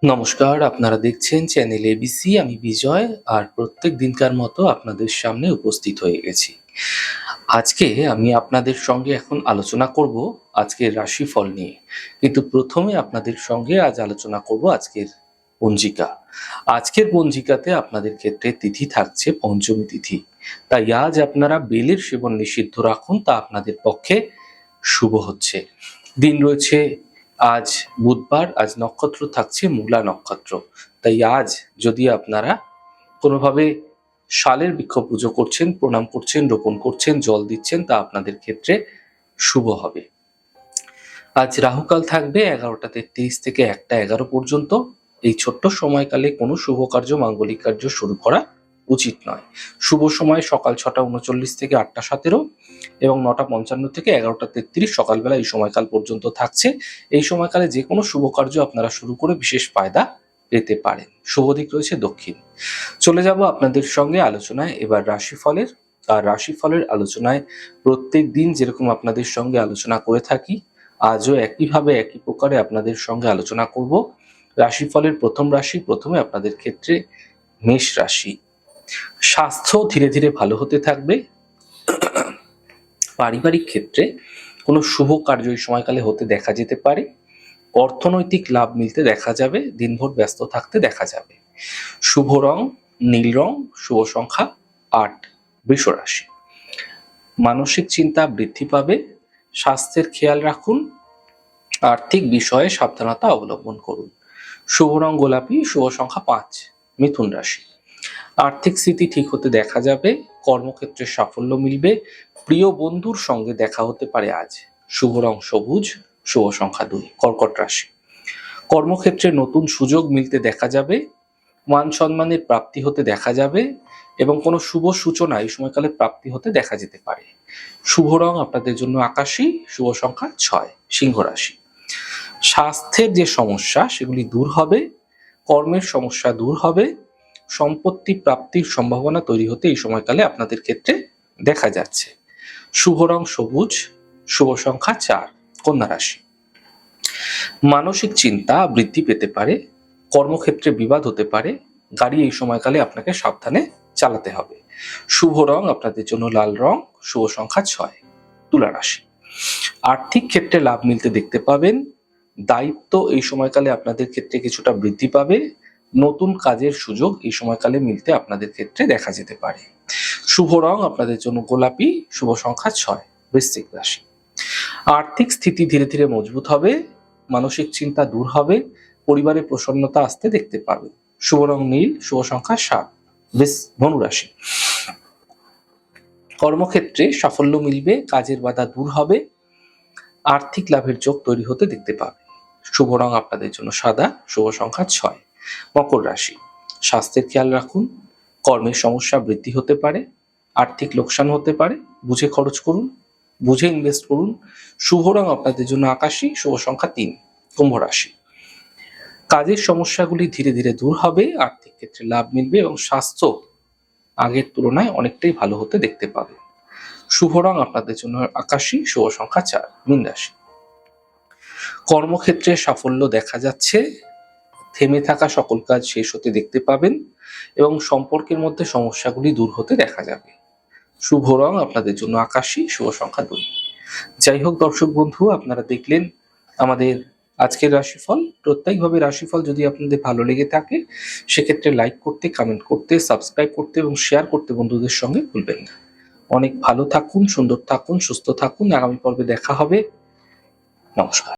নমস্কার, আপনারা দেখছেন চ্যানেল এবিসি। আমি বিজয়। আর প্রত্যেক দিনকার মতো আপনাদের সামনে উপস্থিত হয়ে গেছি। আজকে আমি আপনাদের সঙ্গে এখন আলোচনা করব আজকের রাশিফল নিয়ে। কিন্তু প্রথমে আপনাদের সঙ্গে আজ আলোচনা করব আজকের পঞ্জিকা। আজকের পঞ্জিকাতে আপনাদের ক্ষেত্রে তিথি থাকছে পঞ্চমী তিথি। তাই আজ আপনারা বেলের সেবন নিষিদ্ধ রাখুন, তা আপনাদের পক্ষে শুভ হচ্ছে। দিন রয়েছে আজ বুধবার, আজ নক্ষত্র থাকছে মূলা নক্ষত্র। তাই আজ যদি আপনারা কোনোভাবে শালের বৃক্ষ পুজো করছেন, প্রণাম করছেন, রোপণ করছেন, জল দিচ্ছেন, তা আপনাদের ক্ষেত্রে শুভ হবে। আজ রাহুকাল থাকবে 11:33 থেকে 1:11 পর্যন্ত। এই ছোট্ট সময়কালে কোনো শুভ কার্য, মাঙ্গলিক কার্য শুরু করা উচিত নয়। শুভ সময় সকাল 6:39 থেকে 8:17 এবং 9:55 থেকে 11:33 সকালবেলা এই সময়কাল পর্যন্ত থাকছে। এই সময়কালে যে কোনো শুভ কার্য আপনারা শুরু করে বিশেষ ফায়দা পেতে পারেন। শুভ দিক রয়েছে দক্ষিণ। চলে যাব আপনাদের সঙ্গে আলোচনায় এবার রাশিফলের। আর রাশিফলের আলোচনায় প্রত্যেক দিন যেরকম আপনাদের সঙ্গে আলোচনা করে থাকি, আজও একইভাবে একই প্রকারে আপনাদের সঙ্গে আলোচনা করব। রাশিফলের প্রথম রাশি, প্রথমে আপনাদের ক্ষেত্রে মেষ রাশি। স্বাস্থ্য ধীরে ধীরে ভালো হতে থাকবে। পারিবারিক ক্ষেত্রে কোনো শুভ কার্য এই সময়কালে হতে দেখা যেতে পারে। অর্থনৈতিক লাভ মিলতে দেখা যাবে। দিনভর ব্যস্ত থাকতে দেখা যাবে। শুভ রং নীল রং, শুভ সংখ্যা 8। বৃষ রাশি। মানসিক চিন্তা বৃদ্ধি পাবে। স্বাস্থ্যের খেয়াল রাখুন। আর্থিক বিষয়ে সাবধানতা অবলম্বন করুন। শুভ রং গোলাপি, শুভ সংখ্যা 5। মিথুন রাশি। আর্থিক স্থিতি ঠিক হতে দেখা যাবে। কর্মক্ষেত্রে সাফল্য মিলবে। প্রিয় বন্ধুর সঙ্গে দেখা হতে পারে আজ। শুভ রং সবুজ, শুভ সংখ্যা 2। কর্কট রাশি। কর্মক্ষেত্রে নতুন সুযোগ মিলতে দেখা যাবে। মান সম্মানের প্রাপ্তি হতে দেখা যাবে এবং কোনো শুভ সূচনা এই সময়কালে প্রাপ্তি হতে দেখা যেতে পারে। শুভ রং আপনাদের জন্য আকাশী, শুভ সংখ্যা 6। সিংহ রাশি। স্বাস্থ্যের যে সমস্যা সেগুলি দূর হবে। কর্মের সমস্যা দূর হবে। সম্পত্তি প্রাপ্তির সম্ভাবনা তৈরি হতে এই সময়কালে আপনাদের ক্ষেত্রে দেখা যাচ্ছে। শুভ রং সবুজ, শুভ সংখ্যা 4। কন্যা রাশি। মানসিক চিন্তা বৃদ্ধি পেতে পারে। কর্মক্ষেত্রে বিবাদ হতে পারে। গাড়ি এই সময়কালে আপনাকে সাবধানে চালাতে হবে। শুভ রং আপনাদের জন্য লাল রং, শুভ সংখ্যা 6। তুলা রাশি। আর্থিক ক্ষেত্রে লাভ মিলতে দেখতে পাবেন। দায়িত্ব এই সময়কালে আপনাদের ক্ষেত্রে কিছুটা বৃদ্ধি পাবে। নতুন কাজের সুযোগ এই সময়কালে মিলতে আপনাদের ক্ষেত্রে দেখা যেতে পারে। শুভ রং আপনাদের জন্য গোলাপি, শুভ সংখ্যা 6। বৃশ্চিক রাশি। আর্থিক স্থিতি ধীরে ধীরে মজবুত হবে। মানসিক চিন্তা দূর হবে। পরিবারে প্রসন্নতা আসতে দেখতে পাবেন। শুভ রং নীল, শুভ সংখ্যা 7। ধনু রাশি। কর্মক্ষেত্রে সাফল্য মিলবে। কাজের বাধা দূর হবে। আর্থিক লাভের যোগ তৈরি হতে দেখতে পাবে। শুভ রং আপনাদের জন্য সাদা, শুভ সংখ্যা 6। মকর রাশি। স্বাস্থ্যের খেয়াল রাখুন। কর্মের সমস্যা বৃদ্ধি হতে পারে। আর্থিক লোকসান হতে পারে। বুঝে খরচ করুন, বুঝে ইনভেস্ট করুন। শুভ রং আপনাদের জন্য আকাশী, শুভ সংখ্যা 3। কুম্ভ রাশি। কাজের সমস্যাগুলি ধীরে ধীরে দূর হবে। আর্থিক ক্ষেত্রে লাভ মিলবে এবং স্বাস্থ্য আগের তুলনায় অনেকটাই ভালো হতে দেখতে পাবে। শুভ রং আপনাদের জন্য আকাশী, শুভ সংখ্যা 4। মীন রাশি। কর্মক্ষেত্রে সাফল্য দেখা যাচ্ছে। থেমে থাকা সকল কাজ শেষ হতে দেখতে পাবেন এবং সম্পর্কের মধ্যে সমস্যাগুলি দূর হতে দেখা যাবে। শুভ রং আপনাদের জন্য আকাশী, শুভ সংখ্যা 2। যাই হোক দর্শক বন্ধু, আপনারা দেখলেন আমাদের আজকের রাশিফল। প্রত্যেকভাবে রাশিফল যদি আপনাদের ভালো লেগে থাকে সেক্ষেত্রে লাইক করতে, কমেন্ট করতে, সাবস্ক্রাইব করতে এবং শেয়ার করতে বন্ধুদের সঙ্গে ভুলবেন না। অনেক ভালো থাকুন, সুন্দর থাকুন, সুস্থ থাকুন। আগামী পর্বে দেখা হবে। নমস্কার।